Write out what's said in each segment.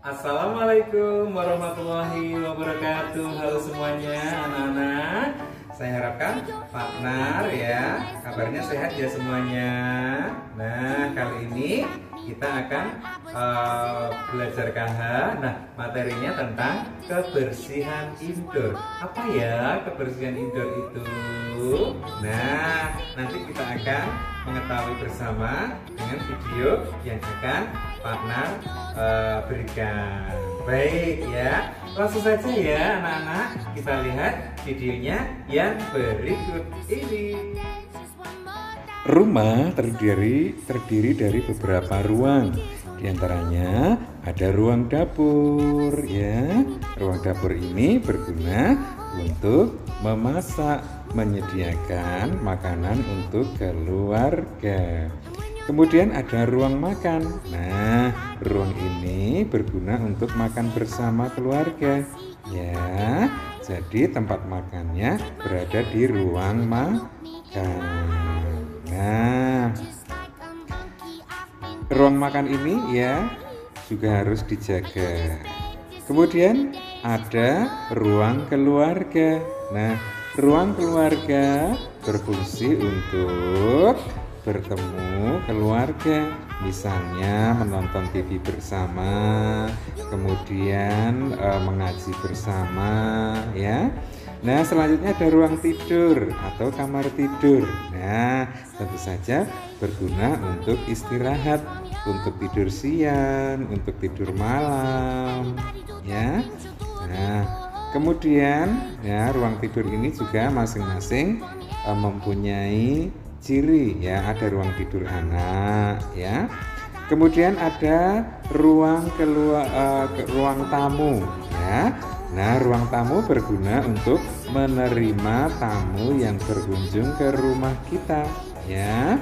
Assalamualaikum warahmatullahi wabarakatuh. Halo semuanya anak-anak. Saya harapkan Pak Nar ya, kabarnya sehat ya semuanya. Nah, kali ini kita akan belajar KH. Nah, materinya tentang kebersihan indoor. Apa ya kebersihan indoor itu? Nah, nanti kita akan mengetahui bersama dengan video yang akan Pak Nar berikan. Baik ya, langsung saja ya anak-anak, kita lihat videonya yang berikut ini. Rumah terdiri dari beberapa ruang. Di antaranya ada ruang dapur ya. Ruang dapur ini berguna untuk memasak, menyediakan makanan untuk keluarga. Kemudian ada ruang makan. Nah, ruang ini berguna untuk makan bersama keluarga. Ya, jadi tempat makannya berada di ruang makan. Nah, ruang makan ini ya juga harus dijaga. Kemudian ada ruang keluarga. Nah, ruang keluarga berfungsi untuk bertemu keluarga, misalnya menonton TV bersama, kemudian mengaji bersama ya. Nah, selanjutnya ada ruang tidur atau kamar tidur. Nah, tentu saja berguna untuk istirahat, untuk tidur siang, untuk tidur malam ya. Nah, kemudian ya ruang tidur ini juga masing-masing mempunyai ciri ya. Ada ruang tidur anak ya. Kemudian ada ruang tamu ya. Nah, ruang tamu berguna untuk menerima tamu yang berkunjung ke rumah kita ya.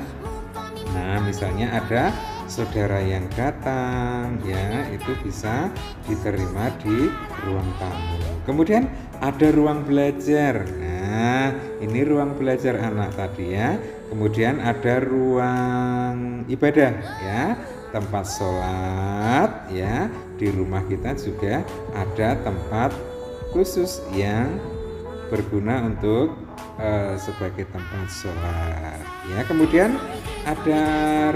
Nah, misalnya ada saudara yang datang ya, itu bisa diterima di ruang tamu. Kemudian ada ruang belajar. Nah, ini ruang belajar anak tadi ya. Kemudian ada ruang ibadah ya, tempat sholat ya. Di rumah kita juga ada tempat khusus yang berguna untuk sebagai tempat sholat ya. Kemudian ada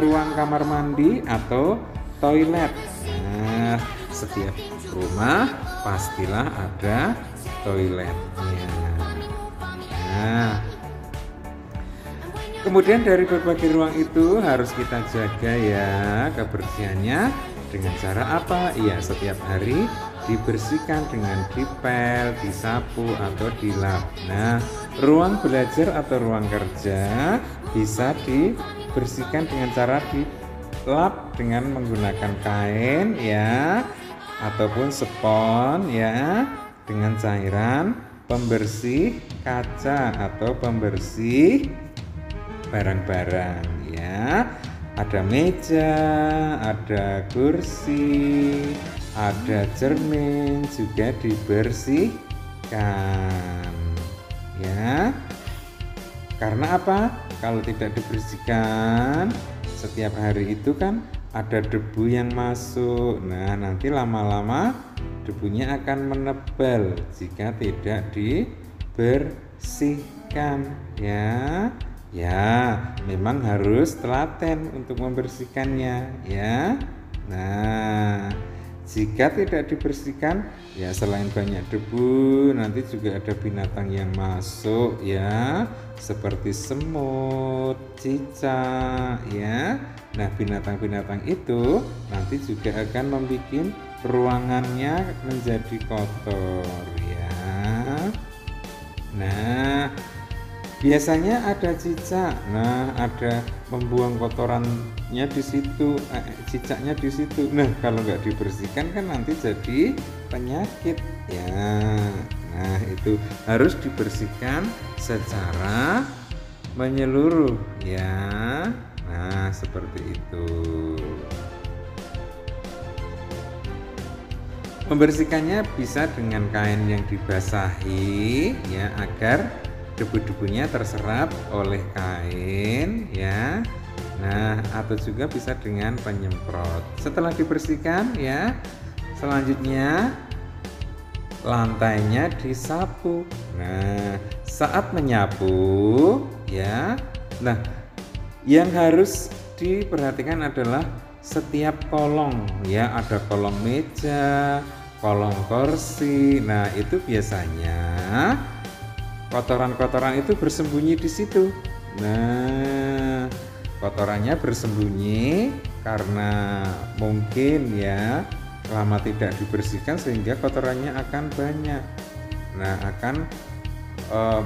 ruang kamar mandi atau toilet. Nah, setiap rumah pastilah ada toiletnya. Nah, kemudian dari berbagai ruang itu harus kita jaga ya kebersihannya. Dengan cara apa? Ya, setiap hari dibersihkan dengan dipel, disapu atau dilap. Nah, ruang belajar atau ruang kerja bisa dibersihkan dengan cara dilap dengan menggunakan kain ya, ataupun spons ya, dengan cairan pembersih kaca atau pembersih barang-barang ya. Ada meja, ada kursi, ada cermin juga dibersihkan ya. Karena apa? Kalau tidak dibersihkan setiap hari itu kan ada debu yang masuk. Nah, nanti lama-lama debunya akan menebal jika tidak dibersihkan ya. Ya, memang harus telaten untuk membersihkannya ya. Nah, jika tidak dibersihkan ya, selain banyak debu, nanti juga ada binatang yang masuk ya, seperti semut, cicak ya. Nah, binatang-binatang itu nanti juga akan membuat ruangannya menjadi kotor ya. Nah, biasanya ada cicak. Nah, ada membuang kotorannya di situ, cicaknya di situ. Nah, kalau nggak dibersihkan kan nanti jadi penyakit ya. Nah, itu harus dibersihkan secara menyeluruh ya. Nah, seperti itu. Membersihkannya bisa dengan kain yang dibasahi ya, agar debu-debunya terserap oleh kain ya. Nah, atau juga bisa dengan penyemprot. Setelah dibersihkan ya, Selanjutnya lantainya disapu. Nah, saat menyapu ya. Nah, yang harus diperhatikan adalah setiap kolong ya, ada kolong meja, kolong kursi. Nah, itu biasanya kotoran-kotoran itu bersembunyi di situ. Nah, kotorannya bersembunyi karena mungkin ya lama tidak dibersihkan sehingga kotorannya akan banyak. Nah, akan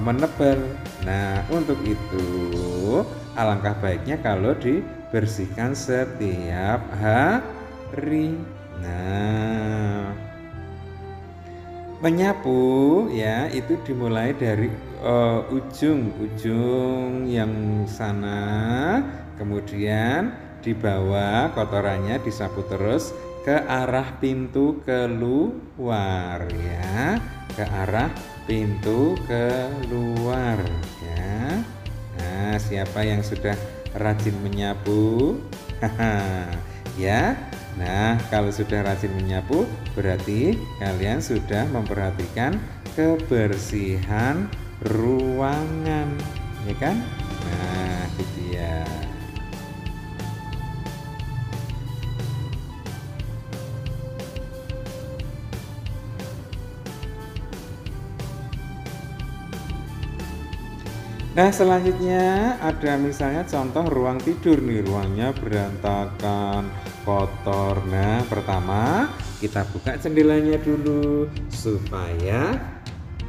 menebal. Nah, untuk itu alangkah baiknya kalau dibersihkan setiap hari. Nah, menyapu ya itu dimulai dari ujung yang sana, kemudian di bawah kotorannya disapu terus ke arah pintu keluar ya, ke arah pintu keluar ya. Nah, siapa yang sudah rajin menyapu? Ya. Nah, kalau sudah rajin menyapu berarti kalian sudah memperhatikan kebersihan ruangan, ya kan? Nah, itu ya. Nah, selanjutnya ada misalnya contoh ruang tidur nih, ruangnya berantakan, kotor. Nah, pertama kita buka jendelanya dulu supaya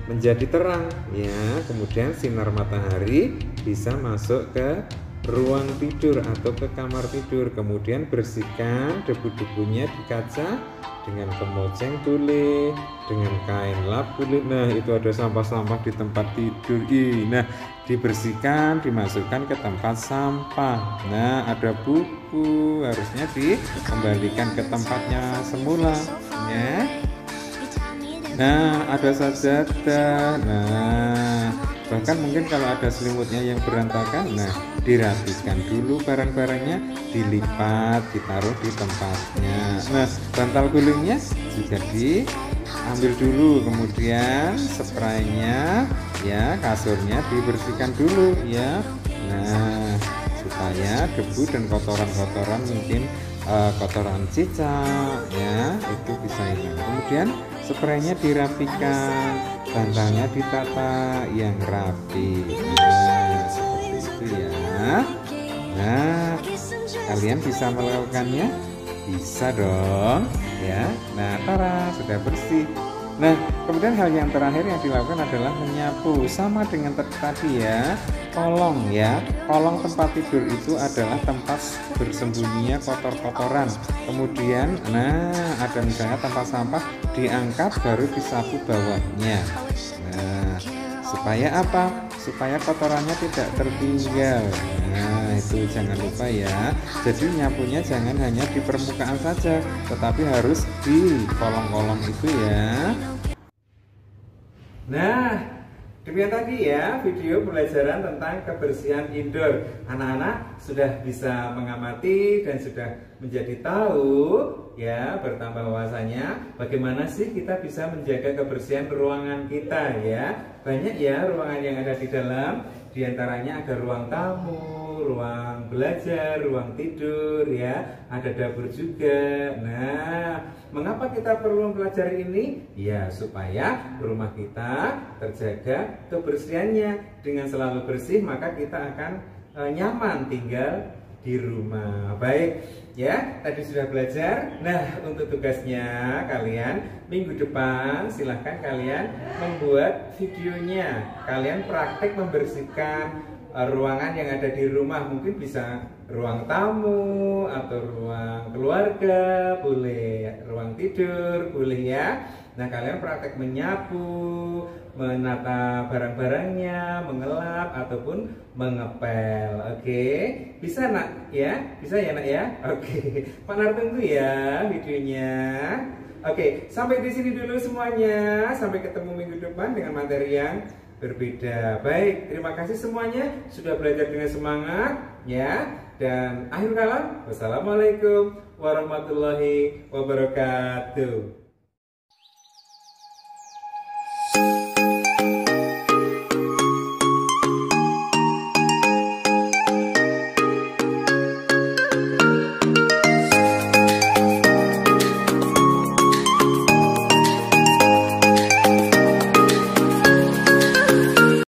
menjadi terang ya. Kemudian sinar matahari bisa masuk ke ruang tidur atau ke kamar tidur. Kemudian bersihkan debu-debunya di kaca dengan kemoceng boleh, dengan kain lap boleh. Nah, itu ada sampah-sampah di tempat tidur. Nah, dibersihkan, dimasukkan ke tempat sampah. Nah, ada buku harusnya dikembalikan ke tempatnya semula ya. Nah, ada sajadah. Nah, bahkan mungkin kalau ada selimutnya yang berantakan, nah dirapikan dulu barang-barangnya, dilipat, ditaruh di tempatnya. Nah, bantal gulingnya juga diambil dulu, kemudian spraynya ya, kasurnya dibersihkan dulu ya. Nah, supaya debu dan kotoran-kotoran mungkin kotoran cicak ya itu bisa hilang. Kemudian spraynya dirapikan, bantalnya ditata yang rapi. Nah, seperti itu ya. Nah, kalian bisa melakukannya? Bisa dong ya. Nah, tara, sudah bersih. Nah, kemudian hal yang terakhir yang dilakukan adalah menyapu. Sama dengan tadi ya, kolong ya. Kolong tempat tidur itu adalah tempat bersembunyinya kotor-kotoran. Kemudian, nah ada misalnya tempat sampah diangkat baru disapu bawahnya. Nah, supaya apa? Supaya kotorannya tidak tertinggal. Nah, itu jangan lupa ya. Jadi nyapunya jangan hanya di permukaan saja, tetapi harus di kolong-kolong itu ya. Nah, demikian tadi ya video pembelajaran tentang kebersihan indoor. Anak-anak sudah bisa mengamati dan sudah menjadi tahu ya, bertambah wawasannya bagaimana sih kita bisa menjaga kebersihan ruangan kita ya. Banyak ya ruangan yang ada di dalam, diantaranya ada ruang tamu, ruang belajar, ruang tidur ya, ada dapur juga. Nah, mengapa kita perlu mempelajari ini? Ya, supaya rumah kita terjaga kebersihannya. Dengan selalu bersih maka kita akan nyaman tinggal di rumah. Baik ya, tadi sudah belajar. Nah, untuk tugasnya kalian minggu depan silahkan kalian membuat videonya. Kalian praktek membersihkan ruangan yang ada di rumah. Mungkin bisa ruang tamu atau ruang keluarga, boleh ruang tidur, boleh ya. Nah, kalian praktek menyapu, menata barang-barangnya, mengelap ataupun mengepel. Oke, bisa nak ya? Bisa ya nak ya? Oke, Pak Nar tunggu ya videonya. Oke, sampai di sini dulu semuanya. Sampai ketemu minggu depan dengan materi yang berbeda. Baik, terima kasih semuanya sudah belajar dengan semangat ya. Dan akhir kalam, wassalamualaikum warahmatullahi wabarakatuh.